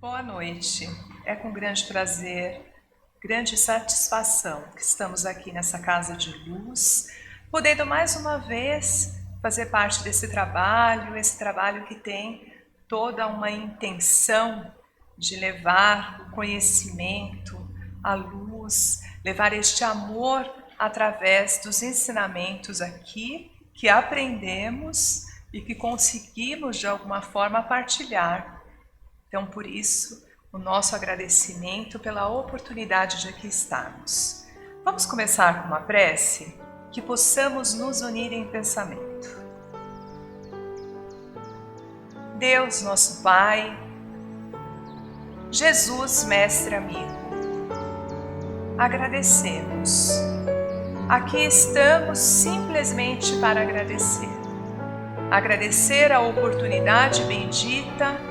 Boa noite. É com grande prazer, grande satisfação que estamos aqui nessa casa de luz, podendo mais uma vez fazer parte desse trabalho, esse trabalho que tem toda uma intenção de levar o conhecimento, a luz, levar este amor através dos ensinamentos aqui que aprendemos e que conseguimos de alguma forma partilhar. Então, por isso, o nosso agradecimento pela oportunidade de aqui estarmos. Vamos começar com uma prece? Que possamos nos unir em pensamento. Deus, nosso Pai, Jesus, Mestre amigo, agradecemos. Aqui estamos simplesmente para agradecer. Agradecer a oportunidade bendita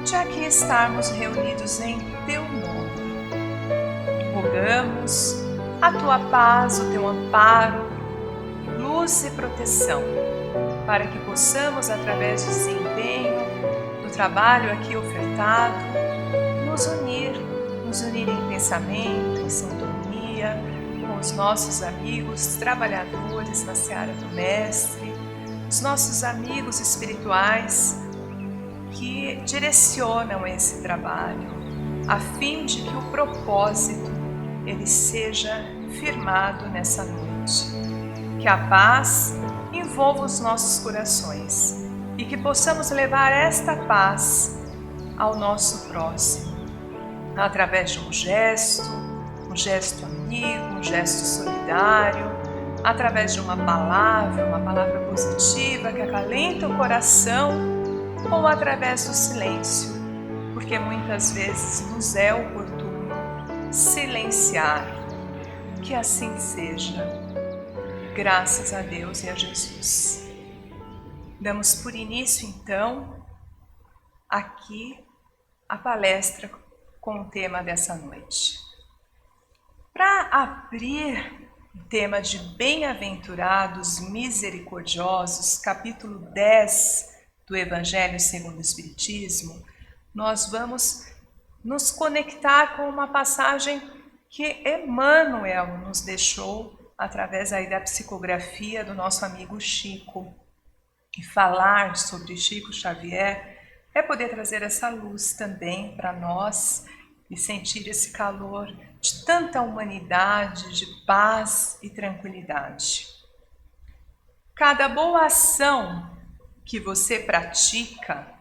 de aqui estarmos reunidos em Teu nome. Rogamos a Tua paz, o Teu amparo, luz e proteção, para que possamos, através do desempenho, do trabalho aqui ofertado, nos unir em pensamento, em sintonia, com os nossos amigos trabalhadores na seara do Mestre, os nossos amigos espirituais, que direcionam esse trabalho, a fim de que o propósito ele seja firmado nessa noite. Que a paz envolva os nossos corações e que possamos levar esta paz ao nosso próximo, através de um gesto amigo, um gesto solidário, através de uma palavra positiva que acalenta o coração, ou através do silêncio, porque muitas vezes nos é oportuno silenciar. Que assim seja, graças a Deus e a Jesus. Damos por início, então, aqui a palestra com o tema dessa noite. Para abrir o tema de Bem-aventurados Misericordiosos, capítulo 10, do Evangelho segundo o Espiritismo, nós vamos nos conectar com uma passagem que Emmanuel nos deixou através aí da psicografia do nosso amigo Chico. E falar sobre Chico Xavier é poder trazer essa luz também para nós e sentir esse calor de tanta humanidade, de paz e tranquilidade. Cada boa ação que você pratica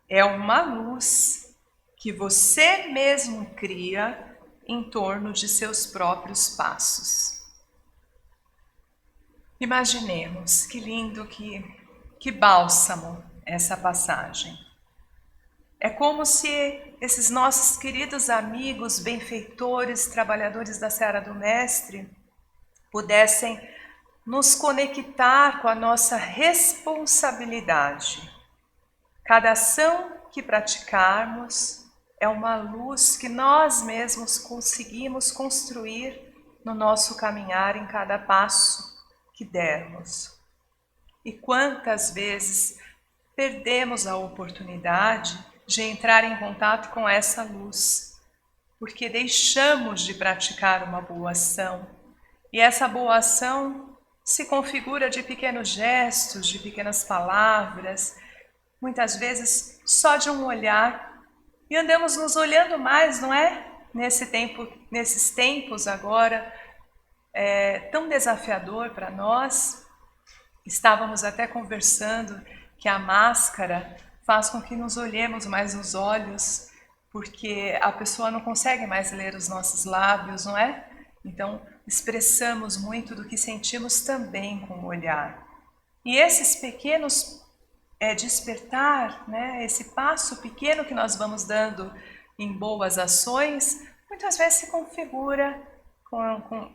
é uma luz que você mesmo cria em torno de seus próprios passos. Imaginemos, que lindo, que bálsamo essa passagem. É como se esses nossos queridos amigos, benfeitores, trabalhadores da seara do Mestre, pudessem nos conectar com a nossa responsabilidade. Cada ação que praticarmos é uma luz que nós mesmos conseguimos construir no nosso caminhar em cada passo que dermos. E quantas vezes perdemos a oportunidade de entrar em contato com essa luz, porque deixamos de praticar uma boa ação. E essa boa ação se configura de pequenos gestos, de pequenas palavras, muitas vezes só de um olhar. E andamos nos olhando mais, não é? Nesses tempos agora, tão desafiador para nós. Estávamos até conversando que a máscara faz com que nos olhemos mais nos olhos, porque a pessoa não consegue mais ler os nossos lábios, não é? Então, expressamos muito do que sentimos também com o olhar. E esses pequenos despertar, né, esse passo pequeno que nós vamos dando em boas ações, muitas vezes se configura,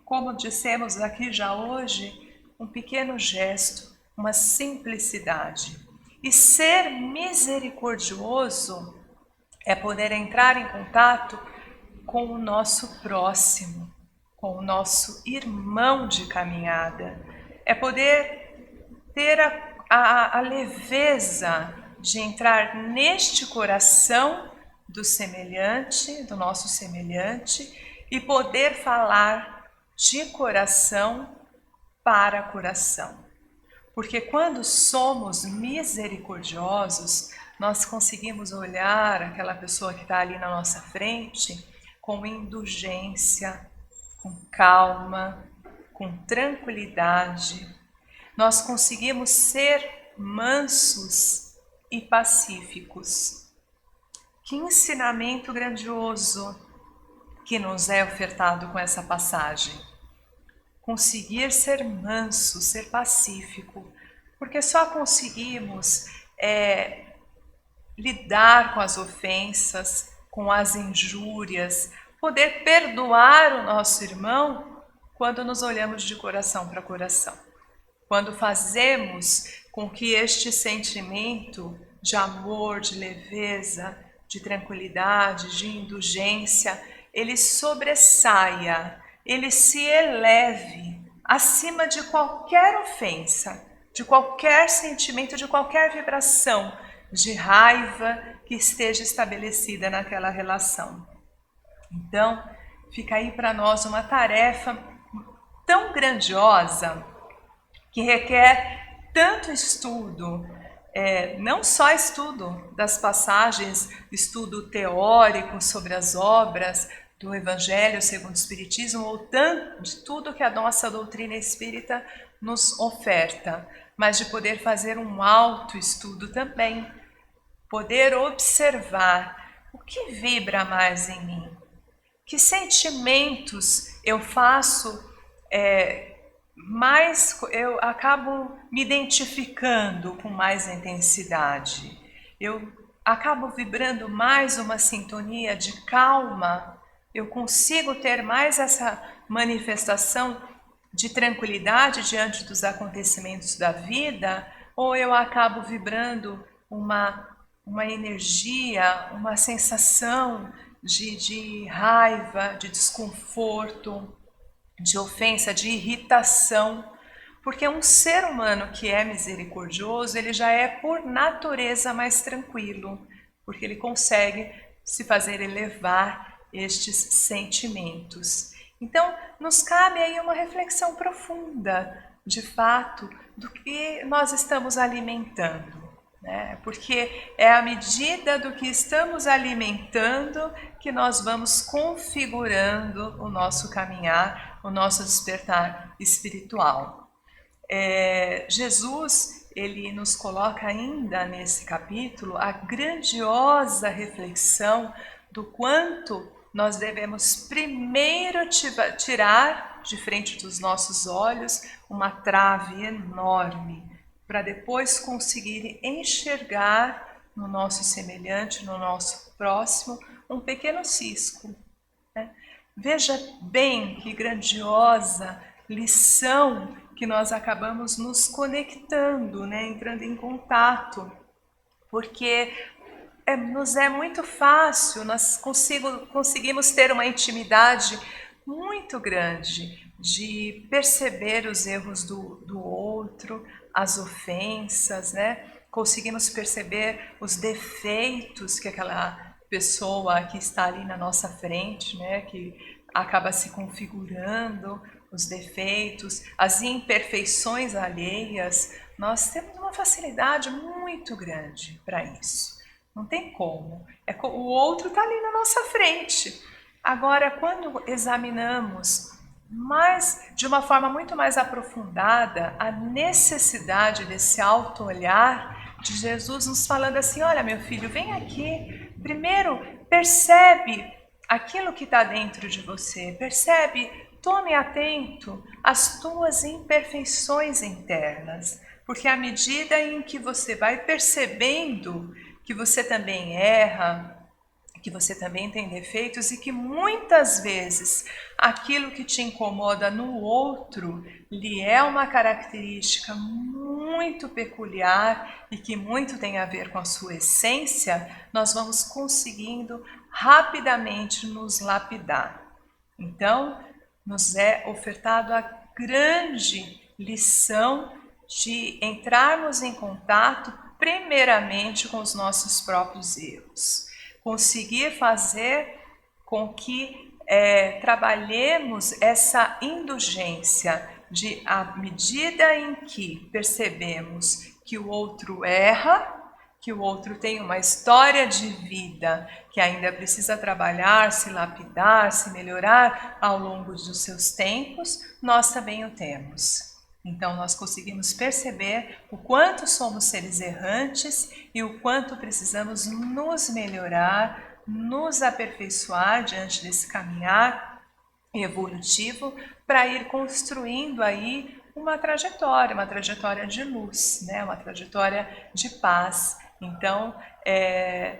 como dissemos aqui já hoje, um pequeno gesto, uma simplicidade. E ser misericordioso é poder entrar em contato com o nosso próximo, com o nosso irmão de caminhada. É poder ter a leveza de entrar neste coração do semelhante, do nosso semelhante, e poder falar de coração para coração. Porque quando somos misericordiosos, nós conseguimos olhar aquela pessoa que está ali na nossa frente com indulgência, com calma, com tranquilidade. Nós conseguimos ser mansos e pacíficos. Que ensinamento grandioso que nos é ofertado com essa passagem. Conseguir ser manso, ser pacífico, porque só conseguimos lidar com as ofensas, com as injúrias, poder perdoar o nosso irmão quando nos olhamos de coração para coração. Quando fazemos com que este sentimento de amor, de leveza, de tranquilidade, de indulgência, ele sobressaia, ele se eleve acima de qualquer ofensa, de qualquer sentimento, de qualquer vibração de raiva que esteja estabelecida naquela relação. Então, fica aí para nós uma tarefa tão grandiosa que requer tanto estudo, não só estudo das passagens, estudo teórico sobre as obras do Evangelho segundo o Espiritismo, ou tanto de tudo que a nossa doutrina espírita nos oferta, mas de poder fazer um autoestudo também, poder observar o que vibra mais em mim, que sentimentos eu faço mais, eu acabo me identificando com mais intensidade, eu acabo vibrando mais uma sintonia de calma, eu consigo ter mais essa manifestação de tranquilidade diante dos acontecimentos da vida, ou eu acabo vibrando uma energia, uma sensação de raiva, de desconforto, de ofensa, de irritação. Porque um ser humano que é misericordioso, ele já é por natureza mais tranquilo, porque ele consegue se fazer elevar estes sentimentos. Então, nos cabe aí uma reflexão profunda, de fato, do que nós estamos alimentando, né? Porque é à medida do que estamos alimentando que nós vamos configurando o nosso caminhar, o nosso despertar espiritual. Jesus, ele nos coloca ainda nesse capítulo a grandiosa reflexão do quanto nós devemos primeiro tirar de frente dos nossos olhos uma trave enorme, para depois conseguir enxergar no nosso semelhante, no nosso próximo, um pequeno cisco, né? Veja bem que grandiosa lição que nós acabamos nos conectando, né? Entrando em contato, porque nos é muito fácil, nós conseguimos ter uma intimidade muito grande de perceber os erros do outro, as ofensas, né? Conseguimos perceber os defeitos que aquela pessoa que está ali na nossa frente, né? Que acaba se configurando, os defeitos, as imperfeições alheias. Nós temos uma facilidade muito grande para isso. Não tem como. O outro está ali na nossa frente. Agora, quando examinamos de uma forma muito mais aprofundada a necessidade desse auto-olhar de Jesus nos falando assim, olha meu filho, vem aqui, primeiro percebe aquilo que está dentro de você, percebe, tome atento às tuas imperfeições internas, porque à medida em que você vai percebendo que você também erra, que você também tem defeitos e que muitas vezes aquilo que te incomoda no outro lhe é uma característica muito peculiar e que muito tem a ver com a sua essência, nós vamos conseguindo rapidamente nos lapidar. Então, nos é ofertado a grande lição de entrarmos em contato primeiramente com os nossos próprios erros, conseguir fazer com que trabalhemos essa indulgência de, à medida em que percebemos que o outro erra, que o outro tem uma história de vida que ainda precisa trabalhar, se lapidar, se melhorar ao longo dos seus tempos, nós também o temos. Então nós conseguimos perceber o quanto somos seres errantes e o quanto precisamos nos melhorar, nos aperfeiçoar diante desse caminhar evolutivo para ir construindo aí uma trajetória de luz, né? Uma trajetória de paz. Então, é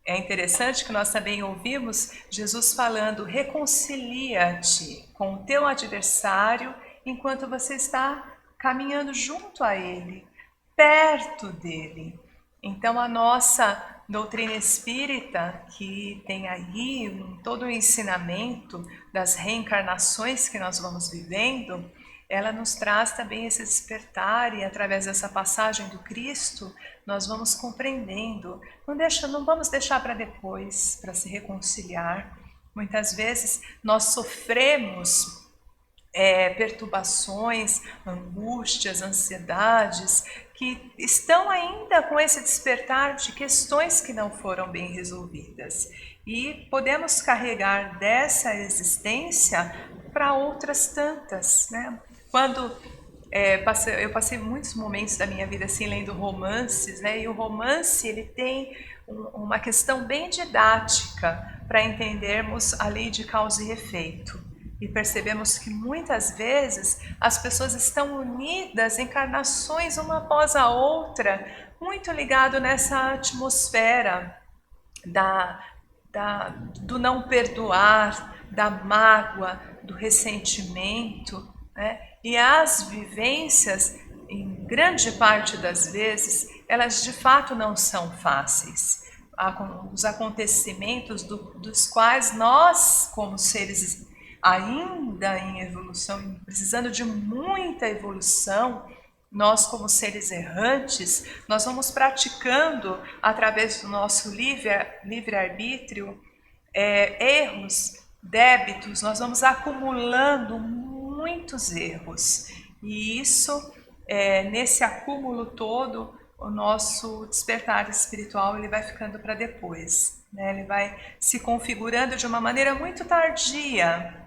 interessante que nós também ouvimos Jesus falando: reconcilia-te com o teu adversário enquanto você está caminhando junto a ele, perto dele. Então a nossa doutrina espírita, que tem aí todo o ensinamento das reencarnações que nós vamos vivendo, ela nos traz também esse despertar, e através dessa passagem do Cristo, nós vamos compreendendo. Não vamos deixar para depois, para se reconciliar. Muitas vezes nós sofremos perturbações, angústias, ansiedades, que estão ainda com esse despertar de questões que não foram bem resolvidas. E podemos carregar dessa existência para outras tantas, né? Quando eu passei muitos momentos da minha vida assim lendo romances, né? E o romance ele tem uma questão bem didática para entendermos a lei de causa e efeito. E percebemos que muitas vezes as pessoas estão unidas, encarnações uma após a outra, muito ligado nessa atmosfera do não perdoar, da mágoa, do ressentimento, né? E as vivências, em grande parte das vezes, elas de fato não são fáceis. Os acontecimentos dos quais nós, como seres ainda em evolução, precisando de muita evolução, nós como seres errantes, nós vamos praticando através do nosso livre-arbítrio erros, débitos, nós vamos acumulando muitos erros. E isso, nesse acúmulo todo, o nosso despertar espiritual ele vai ficando para depois, né? Ele vai se configurando de uma maneira muito tardia.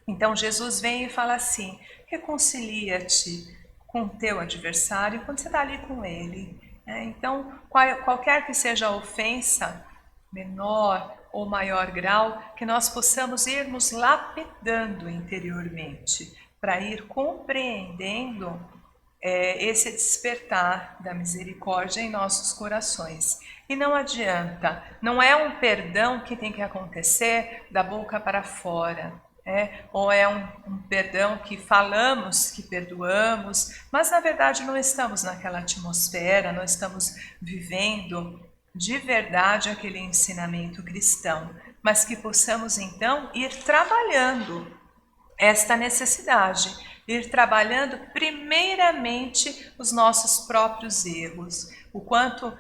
Então Jesus vem e fala assim: reconcilia-te com o teu adversário quando você está ali com ele. Então, qualquer que seja a ofensa, menor ou maior grau, que nós possamos ir nos lapidando interiormente, para ir compreendendo esse despertar da misericórdia em nossos corações. E não adianta, não é um perdão que tem que acontecer da boca para fora. Ou é um perdão que falamos que perdoamos, mas na verdade não estamos naquela atmosfera, não estamos vivendo de verdade aquele ensinamento cristão, mas que possamos então ir trabalhando esta necessidade, ir trabalhando primeiramente os nossos próprios erros, o quanto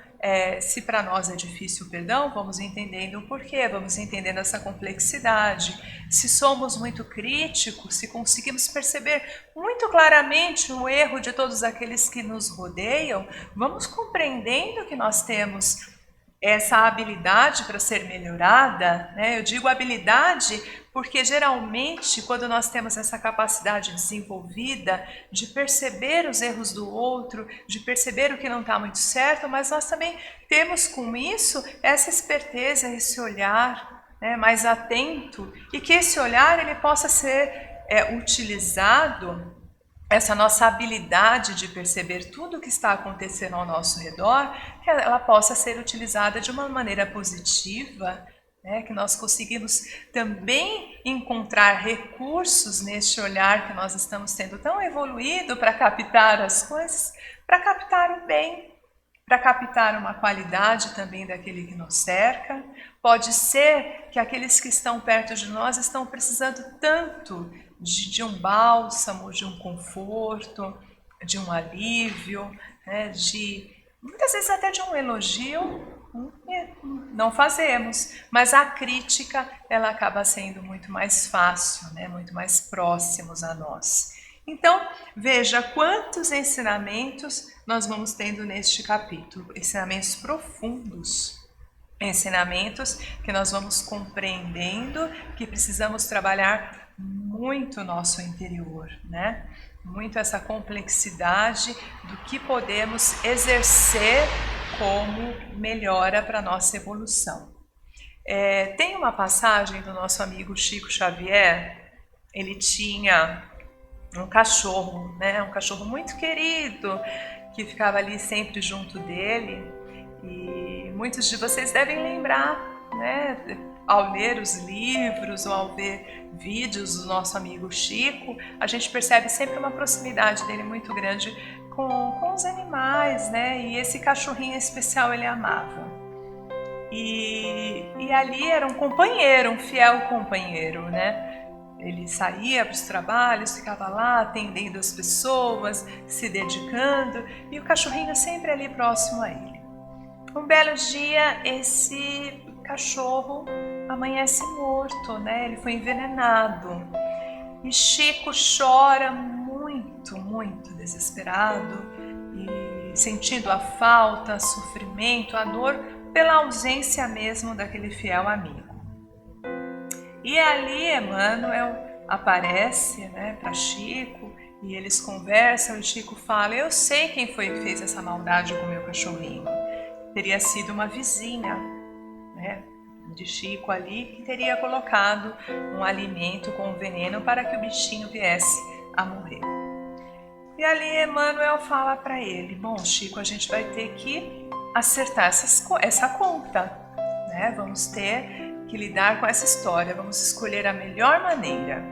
se para nós é difícil o perdão, vamos entendendo o porquê, vamos entendendo essa complexidade. Se somos muito críticos, se conseguimos perceber muito claramente o erro de todos aqueles que nos rodeiam, vamos compreendendo que nós temos essa habilidade para ser melhorada, né? Eu digo habilidade porque geralmente quando nós temos essa capacidade desenvolvida de perceber os erros do outro, de perceber o que não está muito certo, mas nós também temos com isso essa esperteza, esse olhar, né, mais atento, e que esse olhar ele possa ser utilizado, essa nossa habilidade de perceber tudo o que está acontecendo ao nosso redor, que ela possa ser utilizada de uma maneira positiva, né? Que nós conseguimos também encontrar recursos neste olhar que nós estamos tendo tão evoluído para captar as coisas, para captar o bem, para captar uma qualidade também daquele que nos cerca. Pode ser que aqueles que estão perto de nós estão precisando tanto de um bálsamo, de um conforto, de um alívio, né, muitas vezes até de um elogio, não fazemos, mas a crítica ela acaba sendo muito mais fácil, né? Muito mais próximos a nós. Então, veja quantos ensinamentos nós vamos tendo neste capítulo, ensinamentos profundos, ensinamentos que nós vamos compreendendo que precisamos trabalhar muito o nosso interior, né? Muito essa complexidade do que podemos exercer como melhora para a nossa evolução. Tem uma passagem do nosso amigo Chico Xavier. Ele tinha um cachorro, né? Um cachorro muito querido, que ficava ali sempre junto dele, e muitos de vocês devem lembrar, né? Ao ler os livros ou ao ver vídeos do nosso amigo Chico, a gente percebe sempre uma proximidade dele muito grande com os animais, né? E esse cachorrinho especial ele amava. E ali era um companheiro, um fiel companheiro, né? Ele saía para os trabalhos, ficava lá atendendo as pessoas, se dedicando, e o cachorrinho sempre ali próximo a ele. Um belo dia, esse cachorro amanhece morto, né? Ele foi envenenado. E Chico chora muito, muito desesperado, e sentindo a falta, o sofrimento, a dor pela ausência mesmo daquele fiel amigo. E ali Emmanuel aparece, né, para Chico, e eles conversam, e Chico fala: eu sei quem foi que fez essa maldade com o meu cachorrinho. Teria sido uma vizinha, né, de Chico ali, que teria colocado um alimento com veneno para que o bichinho viesse a morrer. E ali Emmanuel fala para ele: bom, Chico, a gente vai ter que acertar essa conta, né? Vamos ter que lidar com essa história, vamos escolher a melhor maneira.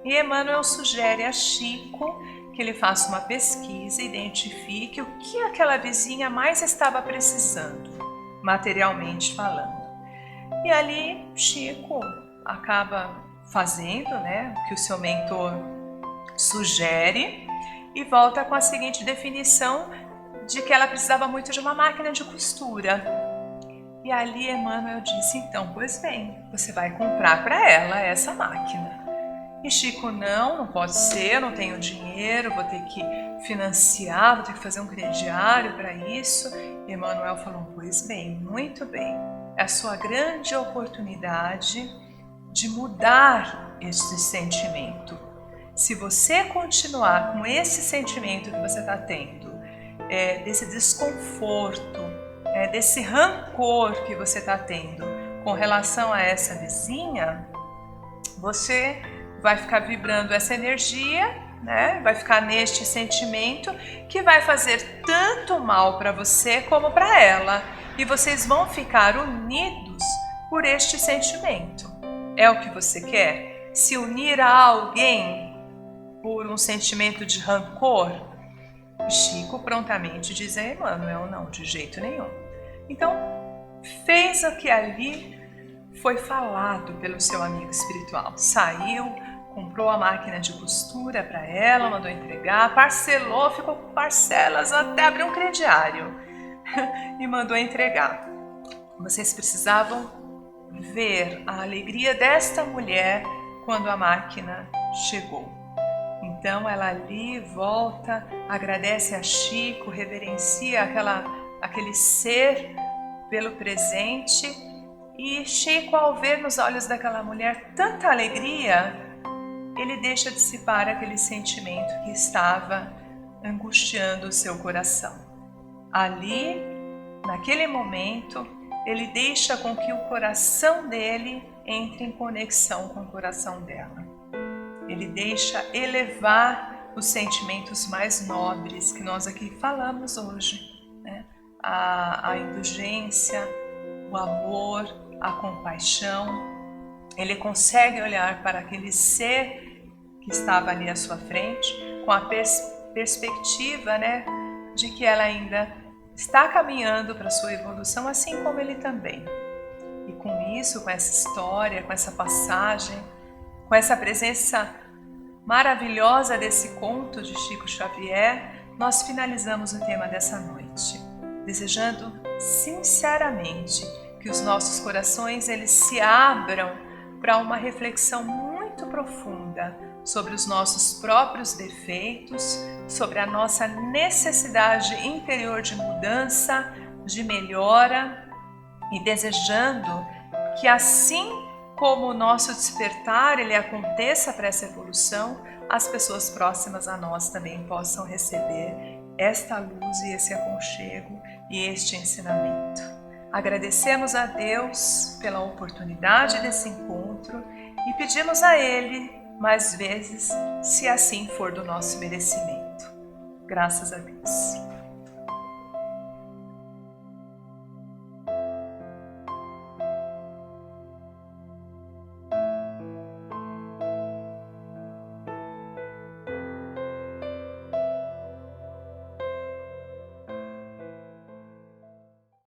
E Emmanuel sugere a Chico que ele faça uma pesquisa e identifique o que aquela vizinha mais estava precisando, materialmente falando. E ali Chico acaba fazendo, né, o que o seu mentor sugere, e volta com a seguinte definição de que ela precisava muito de uma máquina de costura. E ali Emmanuel disse: então, pois bem, você vai comprar para ela essa máquina. E Chico: não pode ser, eu não tenho dinheiro, vou ter que financiar, vou ter que fazer um crediário para isso. E Emmanuel falou: pois bem, muito bem, é a sua grande oportunidade de mudar esse sentimento. Se você continuar com esse sentimento que você está tendo, desse desconforto, desse rancor que você está tendo com relação a essa vizinha, você vai ficar vibrando essa energia, né? Vai ficar neste sentimento que vai fazer tanto mal para você como para ela. E vocês vão ficar unidos por este sentimento. É o que você quer? Se unir a alguém por um sentimento de rancor? Chico prontamente diz a Emmanuel: não, de jeito nenhum. Então, fez o que ali foi falado pelo seu amigo espiritual. Saiu, comprou a máquina de costura para ela, mandou entregar, parcelou, ficou com parcelas até abrir um crediário e mandou entregar. Vocês precisavam ver a alegria desta mulher quando a máquina chegou. Então ela ali volta, agradece a Chico, reverencia aquele ser pelo presente, e Chico, ao ver nos olhos daquela mulher tanta alegria, ele deixa dissipar aquele sentimento que estava angustiando o seu coração. Ali, naquele momento, ele deixa com que o coração dele entre em conexão com o coração dela. Ele deixa elevar os sentimentos mais nobres que nós aqui falamos hoje, né? A indulgência, o amor, a compaixão. Ele consegue olhar para aquele ser que estava ali à sua frente com a perspectiva, né, de que ela ainda está caminhando para a sua evolução, assim como ele também. E com isso, com essa história, com essa passagem, com essa presença maravilhosa desse conto de Chico Xavier, nós finalizamos o tema dessa noite, desejando sinceramente, que os nossos corações eles se abram para uma reflexão muito profunda sobre os nossos próprios defeitos, sobre a nossa necessidade interior de mudança, de melhora e desejando que assim como o nosso despertar ele aconteça para essa evolução, as pessoas próximas a nós também possam receber esta luz e esse aconchego e este ensinamento. Agradecemos a Deus pela oportunidade desse encontro e pedimos a Ele mais vezes, se assim for do nosso merecimento. Graças a Deus.